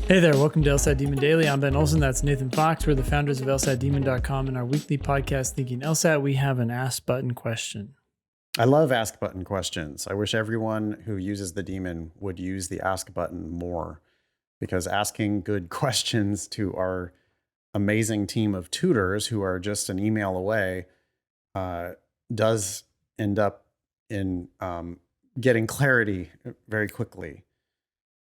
Hey there, welcome to LSAT Demon Daily. I'm Ben Olson. That's Nathan Fox. We're the founders of LSATdemon.com. In our weekly podcast, Thinking LSAT, we have an Ask Button question. I love Ask Button questions. I wish everyone who uses the Demon would use the Ask Button more, because asking good questions to our amazing team of tutors who are just an email away does end up in getting clarity very quickly.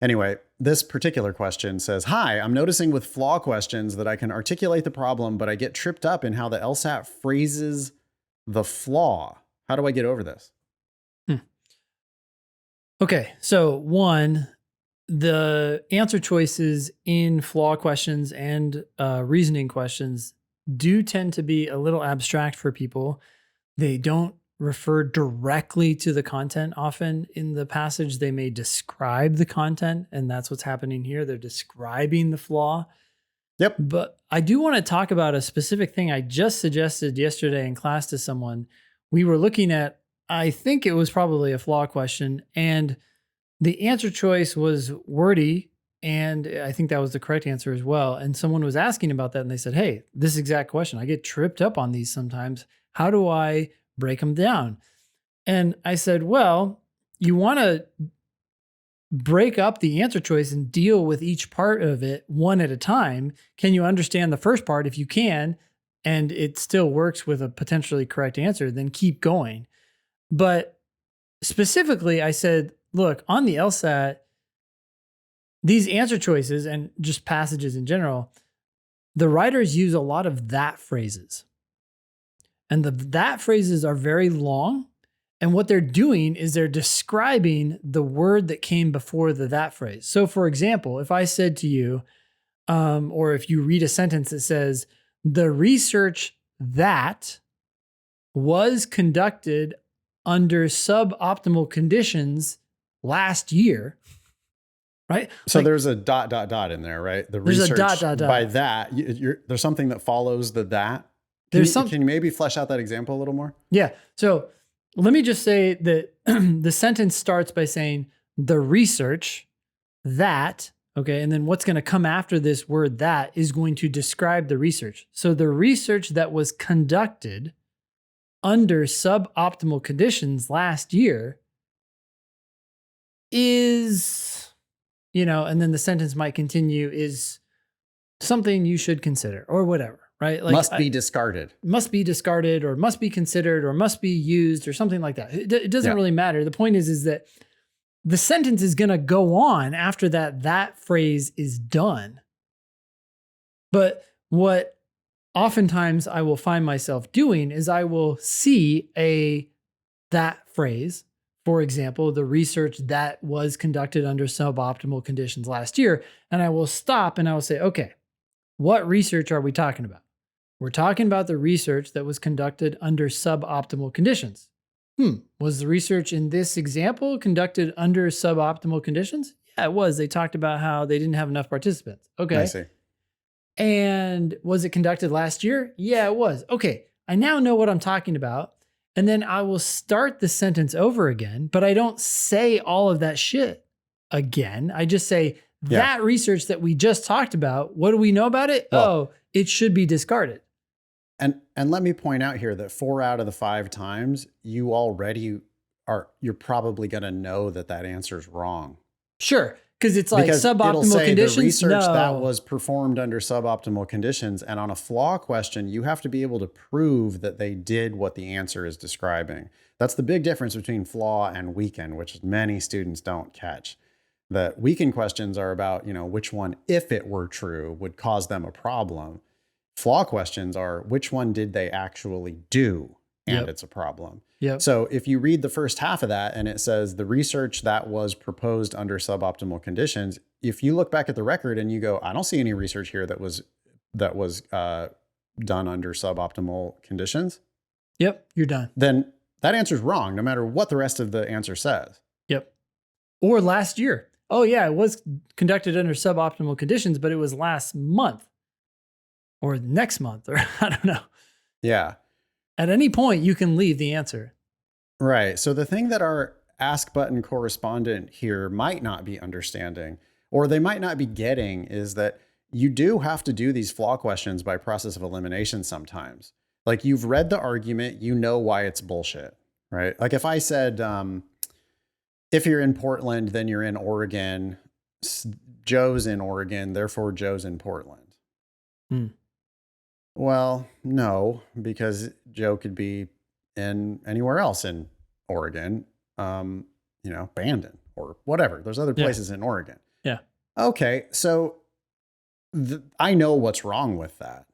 Anyway, this particular question says, "Hi, I'm noticing with Flaw questions that I can articulate the problem, but I get tripped up in how the LSAT phrases the flaw. How do I get over this?" Okay, so one, the answer choices in flaw questions and reasoning questions do tend to be a little abstract for people. They don't refer directly to the content. Often in the passage, they may describe the content, and that's what's happening here. They're describing the flaw. Yep. But I do want to talk about a specific thing I just suggested yesterday in class to someone. We were looking at, I think it was probably a flaw question, and the answer choice was wordy, and I think that was the correct answer as well. And someone was asking about that, and they said, "Hey, this exact question, I get tripped up on these sometimes. How do I break them down?" And I said, well, you want to break up the answer choice and deal with each part of it one at a time. Can you understand the first part? If you can, and it still works with a potentially correct answer, then keep going. But specifically, I said, look, on the LSAT, these answer choices and just passages in general, the writers use a lot of that phrases. And the that phrases are very long. And what they're doing is they're describing the word that came before the that phrase. So for example, if I said to you, or if you read a sentence that says, "The research that was conducted under suboptimal conditions last year," right? So there's a ... in there, right? The There's research a ... by that, there's something that follows the that. Can you maybe flesh out that example a little more? Yeah. So let me just say that the sentence starts by saying the research that, okay, and then what's going to come after this word that is going to describe the research. So the research that was conducted under suboptimal conditions last year is, and then the sentence might continue, is something you should consider or whatever. Right? Like must be discarded or must be considered or must be used or something like that. It doesn't really matter. The point is that the sentence is going to go on after that phrase is done. But what oftentimes I will find myself doing is I will see that phrase, for example, the research that was conducted under suboptimal conditions last year, and I will stop and I will say, okay, what research are we talking about? We're talking about the research that was conducted under suboptimal conditions. Was the research in this example conducted under suboptimal conditions? Yeah, it was. They talked about how they didn't have enough participants. Okay. I see. And was it conducted last year? Yeah, it was. Okay. I now know what I'm talking about. And then I will start the sentence over again, but I don't say all of that shit again. I just say, that research that we just talked about, what do we know about it? Well, it should be discarded. And let me point out here that 4 out of the 5 times you already you're probably going to know that answer is wrong. Sure, because it's like suboptimal conditions. The research that was performed under suboptimal conditions, and on a flaw question, you have to be able to prove that they did what the answer is describing. That's the big difference between flaw and weaken, which many students don't catch. That weaken questions are about, which one, if it were true, would cause them a problem. Flaw questions are, which one did they actually do? And it's a problem. So if you read the first half of that and it says the research that was proposed under suboptimal conditions, if you look back at the record and you go, I don't see any research here that was done under suboptimal conditions. You're done. Then that answer is wrong, no matter what the rest of the answer says. Or last year. Oh yeah, it was conducted under suboptimal conditions, but it was last month or next month, or I don't know. Yeah. At any point, you can leave the answer. Right. So the thing that our Ask Button correspondent here might not be understanding, Or they might not be getting is that you do have to do these flaw questions by process of elimination sometimes. Like you've read the argument, you know why it's bullshit, right? Like if I said, if you're in Portland, then you're in Oregon. Joe's in Oregon, therefore Joe's in Portland. Hmm. Well, no, because Joe could be in anywhere else in Oregon, Bandon or whatever. There's other places in Oregon. Yeah. Okay, so I know what's wrong with that,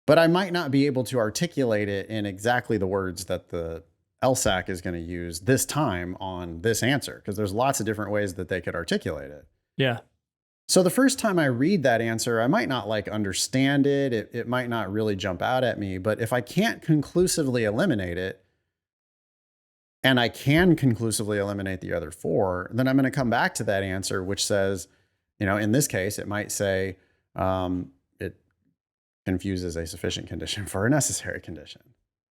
but I might not be able to articulate it in exactly the words that the LSAC is going to use this time on this answer, because there's lots of different ways that they could articulate it. Yeah. So the first time I read that answer, I might not understand it. It might not really jump out at me, but if I can't conclusively eliminate it, and I can conclusively eliminate the other four, then I'm going to come back to that answer, which says, in this case, it might say it confuses a sufficient condition for a necessary condition.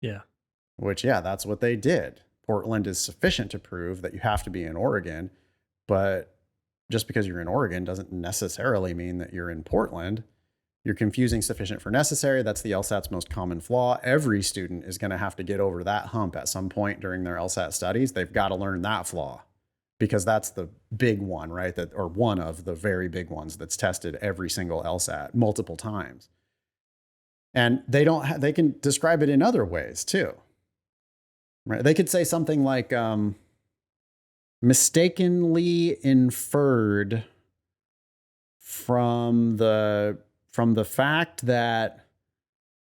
Yeah. Which, that's what they did. Portland is sufficient to prove that you have to be in Oregon, but just because you're in Oregon doesn't necessarily mean that you're in Portland. You're confusing sufficient for necessary. That's the LSAT's most common flaw. Every student is going to have to get over that hump at some point during their LSAT studies. They've got to learn that flaw because that's the big one, right? Or one of the very big ones that's tested every single LSAT multiple times. And they can describe it in other ways too, right? They could say something like, mistakenly inferred from the fact that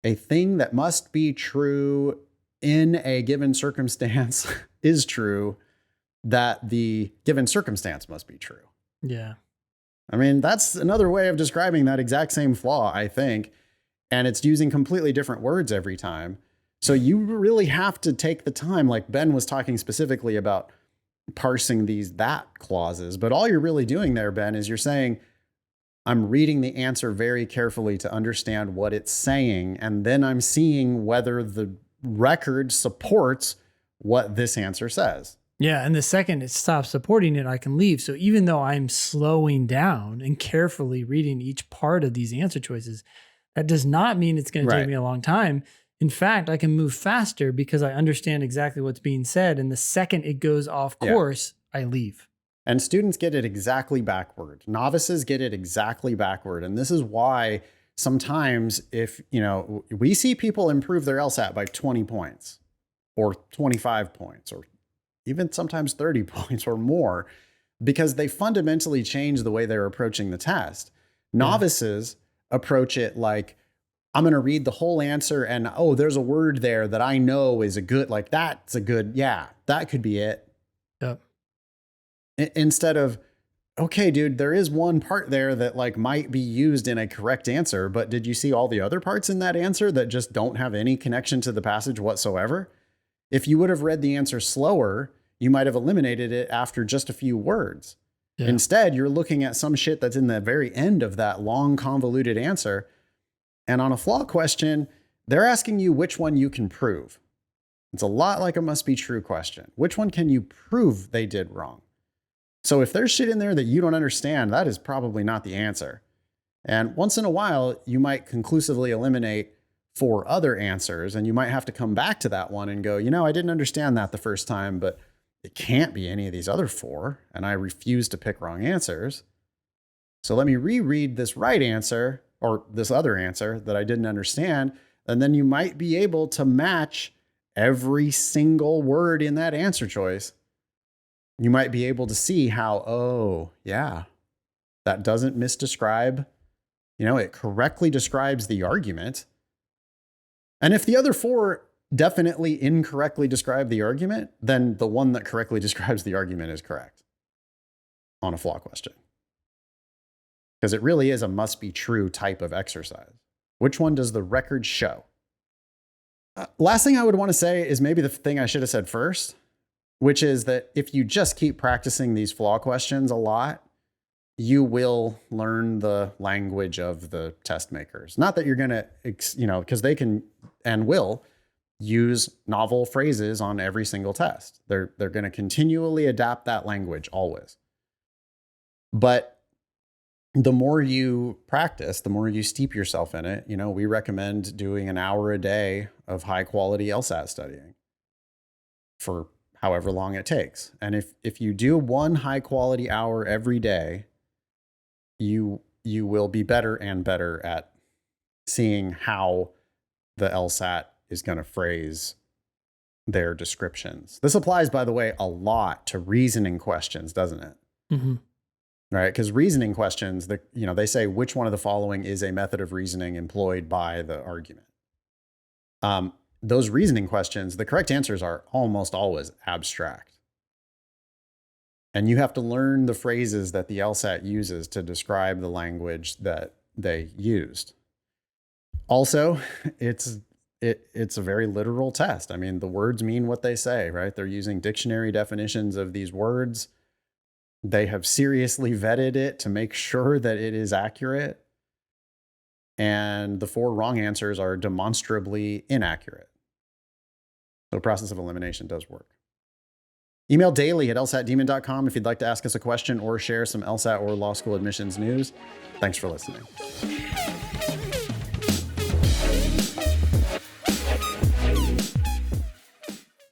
a thing that must be true in a given circumstance is true, that the given circumstance must be true. Yeah. I mean, that's another way of describing that exact same flaw, I think. And it's using completely different words every time. So you really have to take the time, like Ben was talking specifically about parsing that clauses. But all you're really doing there, Ben, is you're saying, I'm reading the answer very carefully to understand what it's saying. And then I'm seeing whether the record supports what this answer says. Yeah. And the second it stops supporting it, I can leave. So even though I'm slowing down and carefully reading each part of these answer choices, that does not mean it's going to take me a long time. In fact, I can move faster because I understand exactly what's being said. And the second it goes off course, I leave. And students get it exactly backward. Novices get it exactly backward. And this is why sometimes if, we see people improve their LSAT by 20 points or 25 points or even sometimes 30 points or more, because they fundamentally change the way they're approaching the test. Novices approach it like, I'm going to read the whole answer and, there's a word there that I know is that's a good, that could be it. Yep. Instead of, okay, dude, there is one part there that might be used in a correct answer, but did you see all the other parts in that answer that just don't have any connection to the passage whatsoever? If you would have read the answer slower, you might have eliminated it after just a few words. Yeah. Instead, you're looking at some shit that's in the very end of that long, convoluted answer. And on a flaw question, they're asking you which one you can prove. It's a lot like a must be true question. Which one can you prove they did wrong? So if there's shit in there that you don't understand, that is probably not the answer. And once in a while, you might conclusively eliminate 4 other answers, and you might have to come back to that one and go, I didn't understand that the first time, but it can't be any of these other 4, and I refuse to pick wrong answers. So let me reread this right answer, or this other answer that I didn't understand, and then you might be able to match every single word in that answer choice. You might be able to see how, that doesn't misdescribe, it correctly describes the argument. And if the other 4 definitely incorrectly describe the argument, then the one that correctly describes the argument is correct on a flaw question. Because it really is a must be true type of exercise. Which one does the record show? Last thing I would want to say is maybe the thing I should have said first, which is that if you just keep practicing these flaw questions a lot, you will learn the language of the test makers. Not that you're going to, because they can and will use novel phrases on every single test. They're going to continually adapt that language always. But the more you practice, the more you steep yourself in it. We recommend doing an hour a day of high quality LSAT studying for however long it takes. And if you do one high quality hour every day, you will be better and better at seeing how the LSAT is going to phrase their descriptions. This applies, by the way, a lot to reasoning questions, doesn't it? Mm-hmm. Right? Because reasoning questions, they say which one of the following is a method of reasoning employed by the argument. Those reasoning questions, the correct answers are almost always abstract. And you have to learn the phrases that the LSAT uses to describe the language that they used. Also, it's a very literal test. I mean, the words mean what they say, right? They're using dictionary definitions of these words. They have seriously vetted it to make sure that it is accurate. And the 4 wrong answers are demonstrably inaccurate. So the process of elimination does work. Email daily@lsatdemon.com if you'd like to ask us a question or share some LSAT or law school admissions news. Thanks for listening.